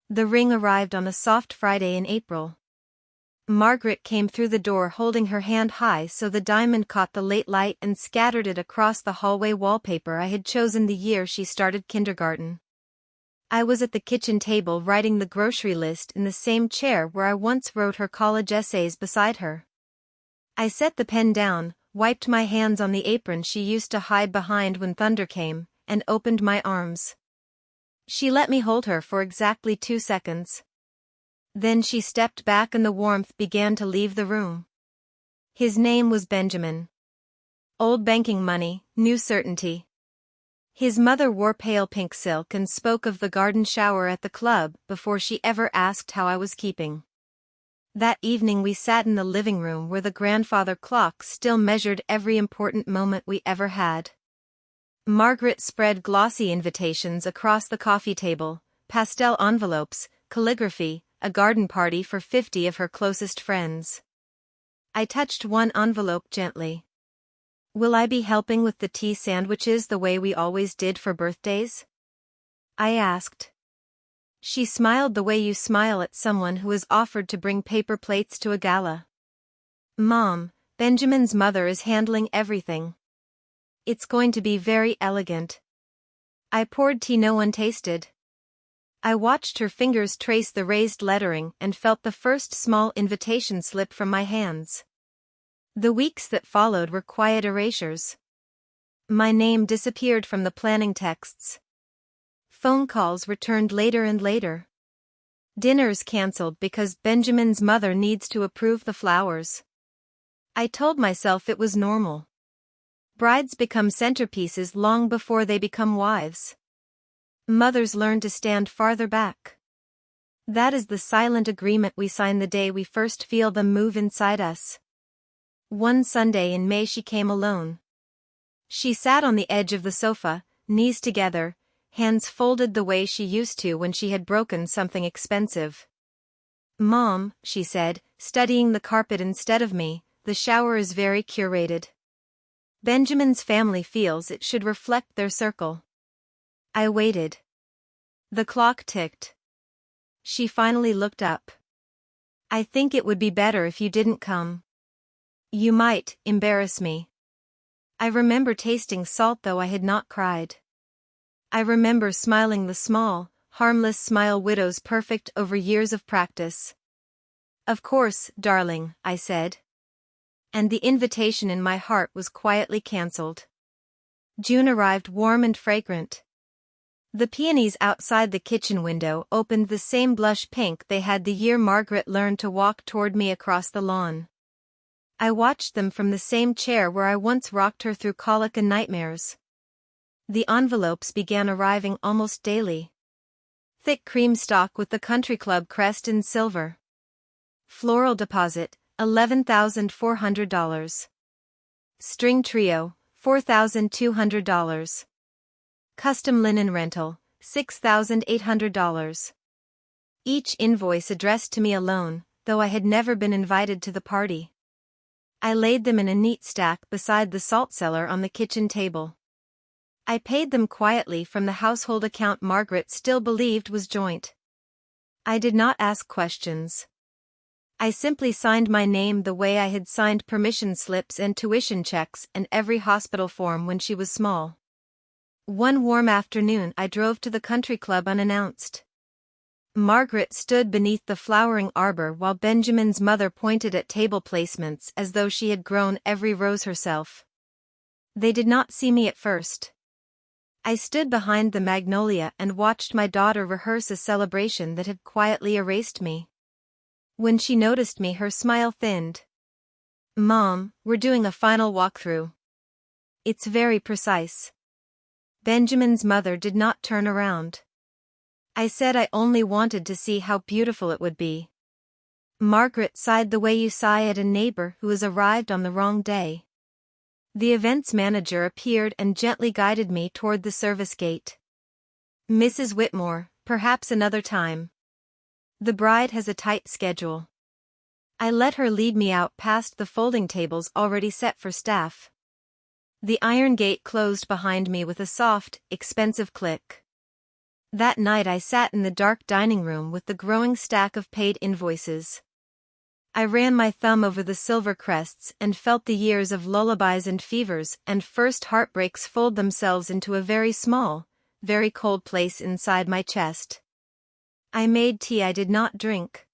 The ring arrived on a soft Friday in April. Margaret came through the door holding her hand high so the diamond caught the late light and scattered it across the hallway wallpaper I had chosen the year she started kindergarten. I was at the kitchen table writing the grocery list in the same chair where I once wrote her college essays beside her. I set the pen down, wiped my hands on the apron she used to hide behind when thunder came, and opened my arms. She let me hold her for exactly 2 seconds. Then she stepped back and the warmth began to leave the room. His name was Benjamin. Old banking money, new certainty. His mother wore pale pink silk and spoke of the garden shower at the club before she ever asked how I was keeping. That evening we sat in the living room where the grandfather clock still measured every important moment we ever had. Margaret spread glossy invitations across the coffee table, pastel envelopes, calligraphy, a garden party for 50 of her closest friends. I touched one envelope gently. "Will I be helping with the tea sandwiches the way we always did for birthdays?" I asked. She smiled the way you smile at someone who has offered to bring paper plates to a gala. "Mom, Benjamin's mother is handling everything. It's going to be very elegant." I poured tea no one tasted. I watched her fingers trace the raised lettering and felt the first small invitation slip from my hands. The weeks that followed were quiet erasures. My name disappeared from the planning texts. Phone calls returned later and later. Dinners cancelled because Benjamin's mother needs to approve the flowers. I told myself it was normal. Brides become centerpieces long before they become wives. Mothers learn to stand farther back. That is the silent agreement we sign the day we first feel them move inside us. One Sunday in May she came alone. She sat on the edge of the sofa, knees together, hands folded the way she used to when she had broken something expensive. "Mom," she said, studying the carpet instead of me, "the shower is very curated. Benjamin's family feels it should reflect their circle." I waited. The clock ticked. She finally looked up. "I think it would be better if you didn't come. You might embarrass me." I remember tasting salt though I had not cried. I remember smiling the small, harmless smile widows perfect over years of practice. "Of course, darling," I said. And the invitation in my heart was quietly cancelled. June arrived warm and fragrant. The peonies outside the kitchen window opened the same blush pink they had the year Margaret learned to walk toward me across the lawn. I watched them from the same chair where I once rocked her through colic and nightmares. The envelopes began arriving almost daily. Thick cream stock with the country club crest in silver. Floral deposit, $11,400. String trio, $4,200. Custom linen rental, $6,800. Each invoice addressed to me alone, though I had never been invited to the party. I laid them in a neat stack beside the salt cellar on the kitchen table. I paid them quietly from the household account Margaret still believed was joint. I did not ask questions. I simply signed my name the way I had signed permission slips and tuition checks and every hospital form when she was small. One warm afternoon I drove to the country club unannounced. Margaret stood beneath the flowering arbor while Benjamin's mother pointed at table placements as though she had grown every rose herself. They did not see me at first. I stood behind the magnolia and watched my daughter rehearse a celebration that had quietly erased me. When she noticed me, her smile thinned. "Mom, we're doing a final walkthrough. It's very precise." Benjamin's mother did not turn around. I said I only wanted to see how beautiful it would be. Margaret sighed the way you sigh at a neighbor who has arrived on the wrong day. The events manager appeared and gently guided me toward the service gate. "Mrs. Whitmore, perhaps another time. The bride has a tight schedule." I let her lead me out past the folding tables already set for staff. The iron gate closed behind me with a soft, expensive click. That night I sat in the dark dining room with the growing stack of paid invoices. I ran my thumb over the silver crests and felt the years of lullabies and fevers and first heartbreaks fold themselves into a very small, very cold place inside my chest. I made tea I did not drink.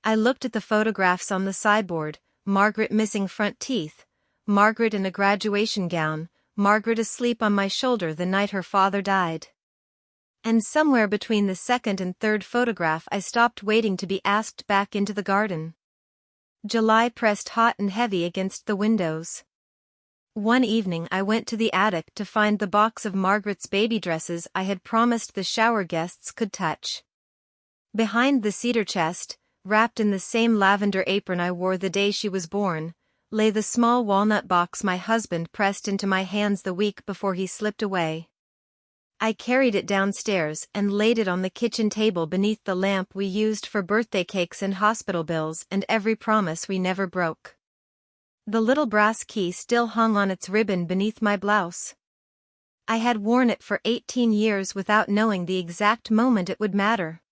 I looked at the photographs on the sideboard: Margaret missing front teeth, Margaret in a graduation gown, Margaret asleep on my shoulder the night her father died. And somewhere between the second and third photograph I stopped waiting to be asked back into the garden. July pressed hot and heavy against the windows. One evening I went to the attic to find the box of Margaret's baby dresses I had promised the shower guests could touch. Behind the cedar chest, wrapped in the same lavender apron I wore the day she was born, lay the small walnut box my husband pressed into my hands the week before he slipped away. I carried it downstairs and laid it on the kitchen table beneath the lamp we used for birthday cakes and hospital bills and every promise we never broke. The little brass key still hung on its ribbon beneath my blouse. I had worn it for 18 years without knowing the exact moment it would matter.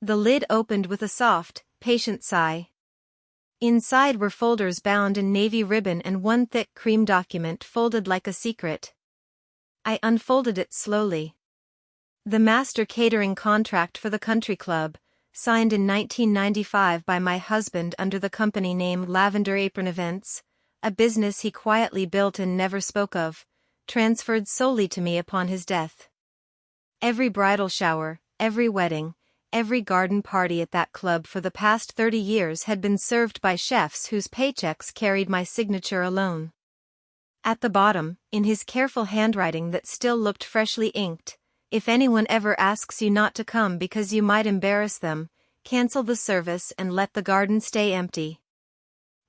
The lid opened with a soft, patient sigh. Inside were folders bound in navy ribbon and one thick cream document folded like a secret. I unfolded it slowly. The master catering contract for the country club, signed in 1995 by my husband under the company name Lavender Apron Events, a business he quietly built and never spoke of, transferred solely to me upon his death. Every bridal shower, every wedding, every garden party at that club for the past 30 years had been served by chefs whose paychecks carried my signature alone. At the bottom, in his careful handwriting that still looked freshly inked, "If anyone ever asks you not to come because you might embarrass them, cancel the service and let the garden stay empty."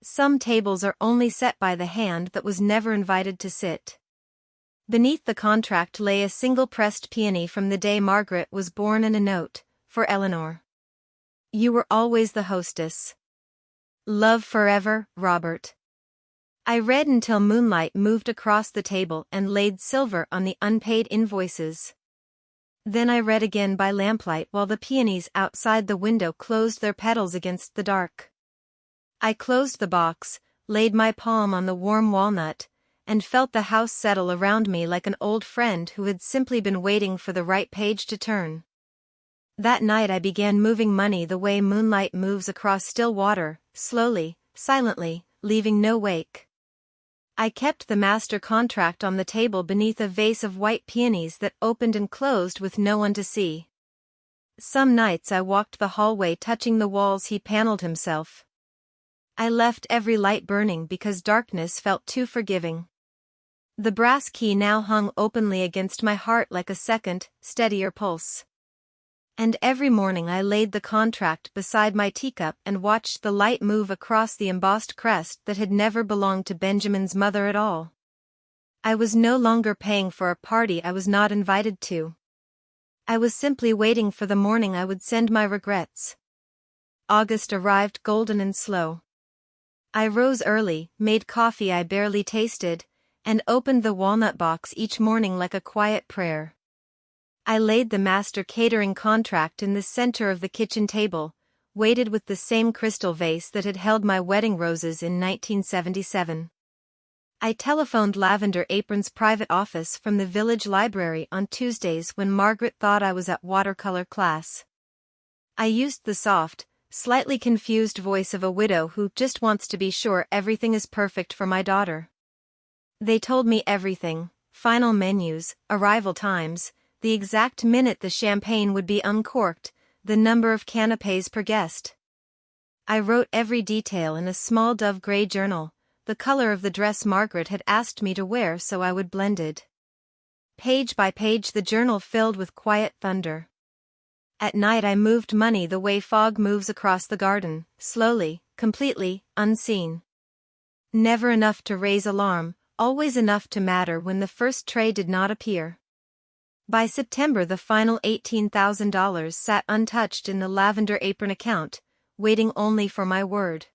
Some tables are only set by the hand that was never invited to sit. Beneath the contract lay a single pressed peony from the day Margaret was born and a note, "For Eleanor. You were always the hostess. Love forever, Robert." I read until moonlight moved across the table and laid silver on the unpaid invoices. Then I read again by lamplight while the peonies outside the window closed their petals against the dark. I closed the box, laid my palm on the warm walnut, and felt the house settle around me like an old friend who had simply been waiting for the right page to turn. That night I began moving money the way moonlight moves across still water, slowly, silently, leaving no wake. I kept the master contract on the table beneath a vase of white peonies that opened and closed with no one to see. Some nights I walked the hallway touching the walls he paneled himself. I left every light burning because darkness felt too forgiving. The brass key now hung openly against my heart like a second, steadier pulse. And every morning I laid the contract beside my teacup and watched the light move across the embossed crest that had never belonged to Benjamin's mother at all. I was no longer paying for a party I was not invited to. I was simply waiting for the morning I would send my regrets. August arrived golden and slow. I rose early, made coffee I barely tasted, and opened the walnut box each morning like a quiet prayer. I laid the master catering contract in the center of the kitchen table, weighted with the same crystal vase that had held my wedding roses in 1977. I telephoned Lavender Apron's private office from the village library on Tuesdays when Margaret thought I was at watercolor class. I used the soft, slightly confused voice of a widow who just wants to be sure everything is perfect for my daughter. They told me everything: final menus, arrival times, the exact minute the champagne would be uncorked, the number of canapés per guest. I wrote every detail in a small dove gray journal, the color of the dress Margaret had asked me to wear so I would blend it. Page by page the journal filled with quiet thunder. At night I moved money the way fog moves across the garden, slowly, completely, unseen. Never enough to raise alarm, always enough to matter when the first tray did not appear. By September the final $18,000 sat untouched in the Lavender Apron account, waiting only for my word.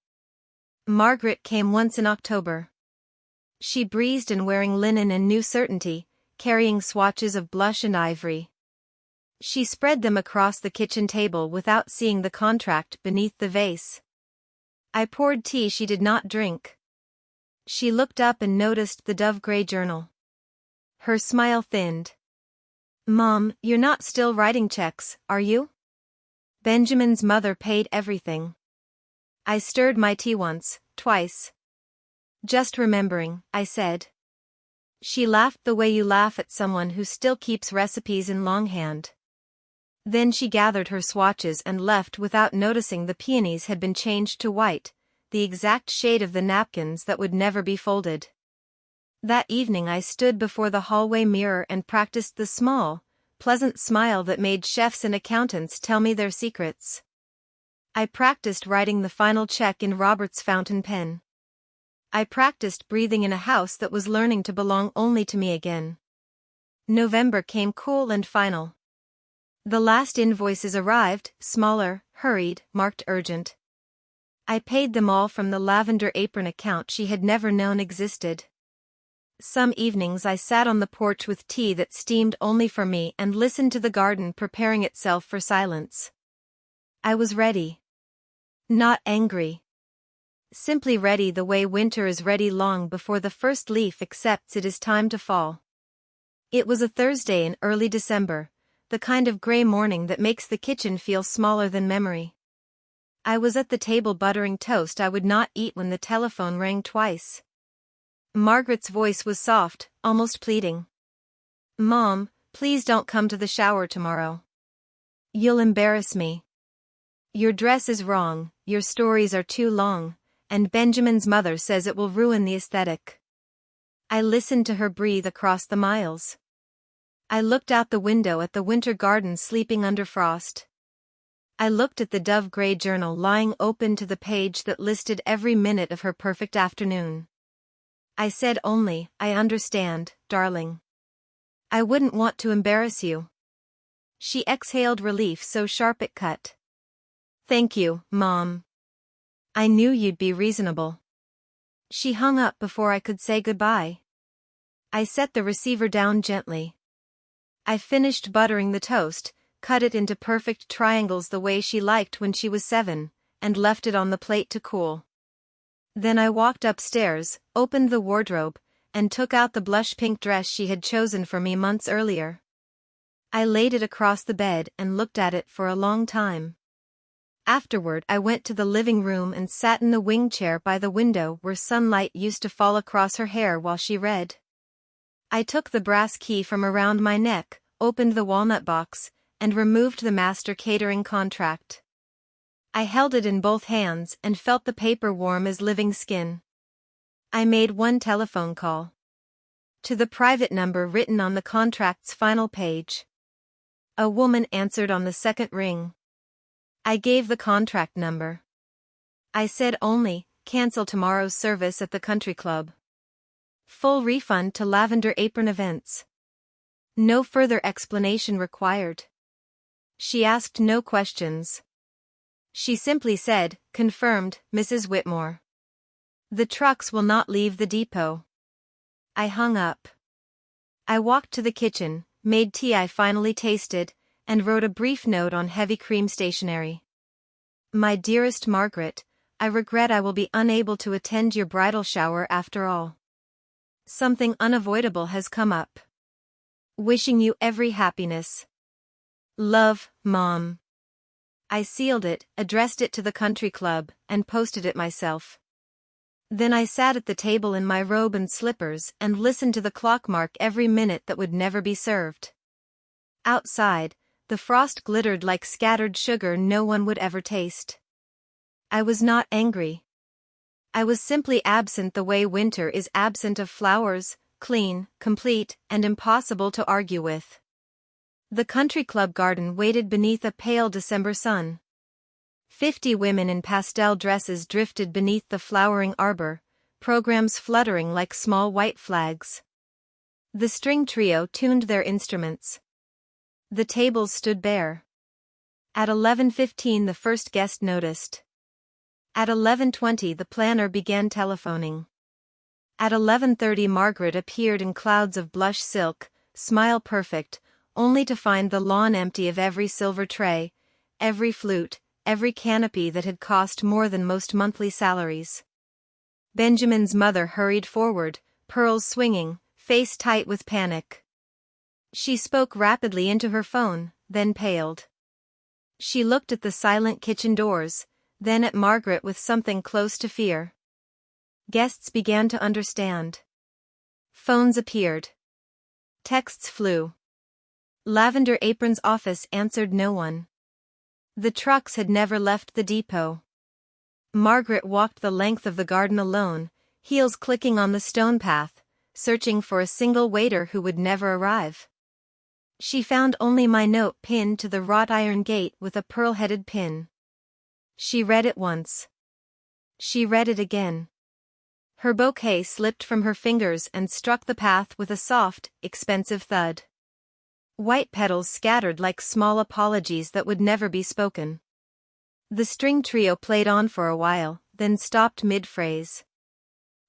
Margaret came once in October. She breezed in wearing linen and new certainty, carrying swatches of blush and ivory. She spread them across the kitchen table without seeing the contract beneath the vase. I poured tea she did not drink. She looked up and noticed the dove-gray journal. Her smile thinned. "Mom, you're not still writing checks, are you?" Benjamin's mother paid everything. I stirred my tea once, twice. "Just remembering," I said. She laughed the way you laugh at someone who still keeps recipes in longhand. Then she gathered her swatches and left without noticing the peonies had been changed to white, the exact shade of the napkins that would never be folded. That evening I stood before the hallway mirror and practiced the small, pleasant smile that made chefs and accountants tell me their secrets. I practiced writing the final check in Robert's fountain pen. I practiced breathing in a house that was learning to belong only to me again. November came cool and final. The last invoices arrived, smaller, hurried, marked urgent. I paid them all from the lavender apron account she had never known existed. Some evenings I sat on the porch with tea that steamed only for me and listened to the garden preparing itself for silence. I was ready. Not angry. Simply ready the way winter is ready long before the first leaf accepts it is time to fall. It was a Thursday in early December, the kind of gray morning that makes the kitchen feel smaller than memory. I was at the table buttering toast I would not eat when the telephone rang twice. Margaret's voice was soft, almost pleading. "Mom, please don't come to the shower tomorrow. You'll embarrass me. Your dress is wrong, your stories are too long, and Benjamin's mother says it will ruin the aesthetic." I listened to her breathe across the miles. I looked out the window at the winter garden sleeping under frost. I looked at the dove-gray journal lying open to the page that listed every minute of her perfect afternoon. I said only, "I understand, darling. I wouldn't want to embarrass you." She exhaled relief so sharp it cut. "Thank you, Mom. I knew you'd be reasonable." She hung up before I could say goodbye. I set the receiver down gently. I finished buttering the toast, cut it into perfect triangles the way she liked when she was 7, and left it on the plate to cool. Then I walked upstairs, opened the wardrobe, and took out the blush-pink dress she had chosen for me months earlier. I laid it across the bed and looked at it for a long time. Afterward I went to the living room and sat in the wing chair by the window where sunlight used to fall across her hair while she read. I took the brass key from around my neck, opened the walnut box, and removed the master catering contract. I held it in both hands and felt the paper warm as living skin. I made one telephone call. To the private number written on the contract's final page. A woman answered on the second ring. I gave the contract number. I said only, "Cancel tomorrow's service at the country club. Full refund to Lavender Apron Events." No further explanation required. She asked no questions. She simply said, "Confirmed, Mrs. Whitmore. The trucks will not leave the depot." I hung up. I walked to the kitchen, made tea I finally tasted, and wrote a brief note on heavy cream stationery. "My dearest Margaret, I regret I will be unable to attend your bridal shower after all. Something unavoidable has come up. Wishing you every happiness. Love, Mom." I sealed it, addressed it to the country club, and posted it myself. Then I sat at the table in my robe and slippers and listened to the clock mark every minute that would never be served. Outside, the frost glittered like scattered sugar no one would ever taste. I was not angry. I was simply absent the way winter is absent of flowers, clean, complete, and impossible to argue with. The country club garden waited beneath a pale December sun. 50 women in pastel dresses drifted beneath the flowering arbor, programs fluttering like small white flags. The string trio tuned their instruments. The tables stood bare. At 11:15 the first guest noticed. At 11:20 the planner began telephoning. At 11:30 Margaret appeared in clouds of blush silk, smile perfect, only to find the lawn empty of every silver tray, every flute, every canopy that had cost more than most monthly salaries. Benjamin's mother hurried forward, pearls swinging, face tight with panic. She spoke rapidly into her phone, then paled. She looked at the silent kitchen doors, then at Margaret with something close to fear. Guests began to understand. Phones appeared. Texts flew. Lavender Apron's office answered no one. The trucks had never left the depot. Margaret walked the length of the garden alone, heels clicking on the stone path, searching for a single waiter who would never arrive. She found only my note pinned to the wrought iron gate with a pearl-headed pin. She read it once. She read it again. Her bouquet slipped from her fingers and struck the path with a soft, expensive thud. White petals scattered like small apologies that would never be spoken. The string trio played on for a while, then stopped mid-phrase.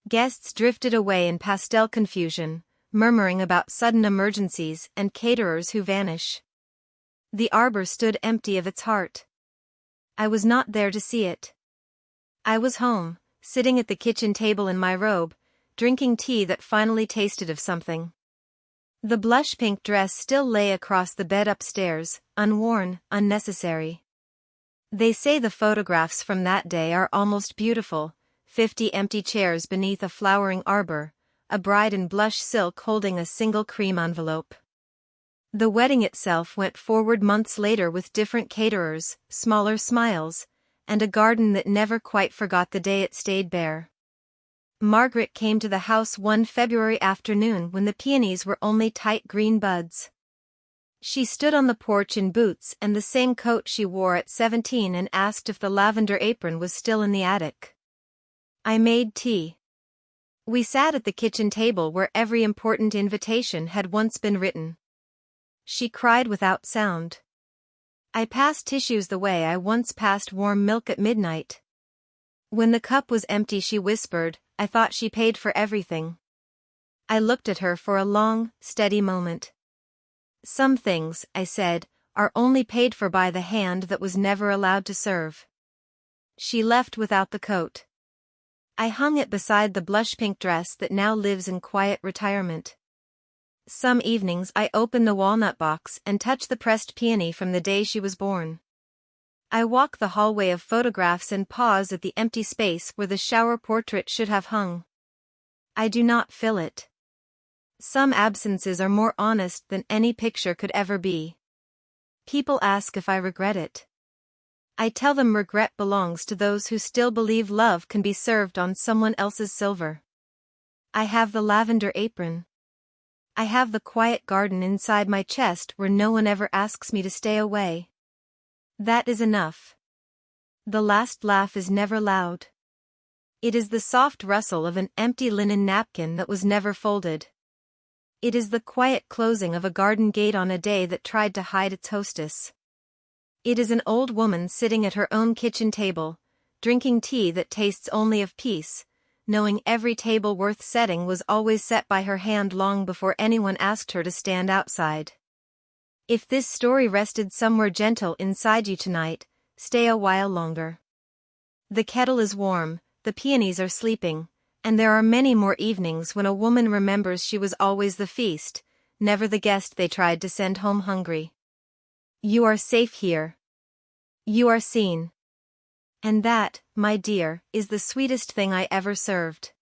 Guests drifted away in pastel confusion, murmuring about sudden emergencies and caterers who vanish. The arbor stood empty of its heart. I was not there to see it. I was home, sitting at the kitchen table in my robe, drinking tea that finally tasted of something. The blush-pink dress still lay across the bed upstairs, unworn, unnecessary. They say the photographs from that day are almost beautiful, 50 empty chairs beneath a flowering arbor, a bride in blush silk holding a single cream envelope. The wedding itself went forward months later with different caterers, smaller smiles, and a garden that never quite forgot the day it stayed bare. Margaret came to the house one February afternoon when the peonies were only tight green buds. She stood on the porch in boots and the same coat she wore at 17 and asked if the lavender apron was still in the attic. I made tea. We sat at the kitchen table where every important invitation had once been written. She cried without sound. I passed tissues the way I once passed warm milk at midnight. When the cup was empty she whispered, I thought she paid for everything. I looked at her for a long, steady moment. Some things, I said, are only paid for by the hand that was never allowed to serve. She left without the coat. I hung it beside the blush-pink dress that now lives in quiet retirement. Some evenings I open the walnut box and touch the pressed peony from the day she was born. I walk the hallway of photographs and pause at the empty space where the shower portrait should have hung. I do not fill it. Some absences are more honest than any picture could ever be. People ask if I regret it. I tell them regret belongs to those who still believe love can be served on someone else's silver. I have the lavender apron. I have the quiet garden inside my chest where no one ever asks me to stay away. That is enough. The last laugh is never loud. It is the soft rustle of an empty linen napkin that was never folded. It is the quiet closing of a garden gate on a day that tried to hide its hostess. It is an old woman sitting at her own kitchen table, drinking tea that tastes only of peace, knowing every table worth setting was always set by her hand long before anyone asked her to stand outside. If this story rested somewhere gentle inside you tonight, stay a while longer. The kettle is warm, the peonies are sleeping, and there are many more evenings when a woman remembers she was always the feast, never the guest they tried to send home hungry. You are safe here. You are seen. And that, my dear, is the sweetest thing I ever served.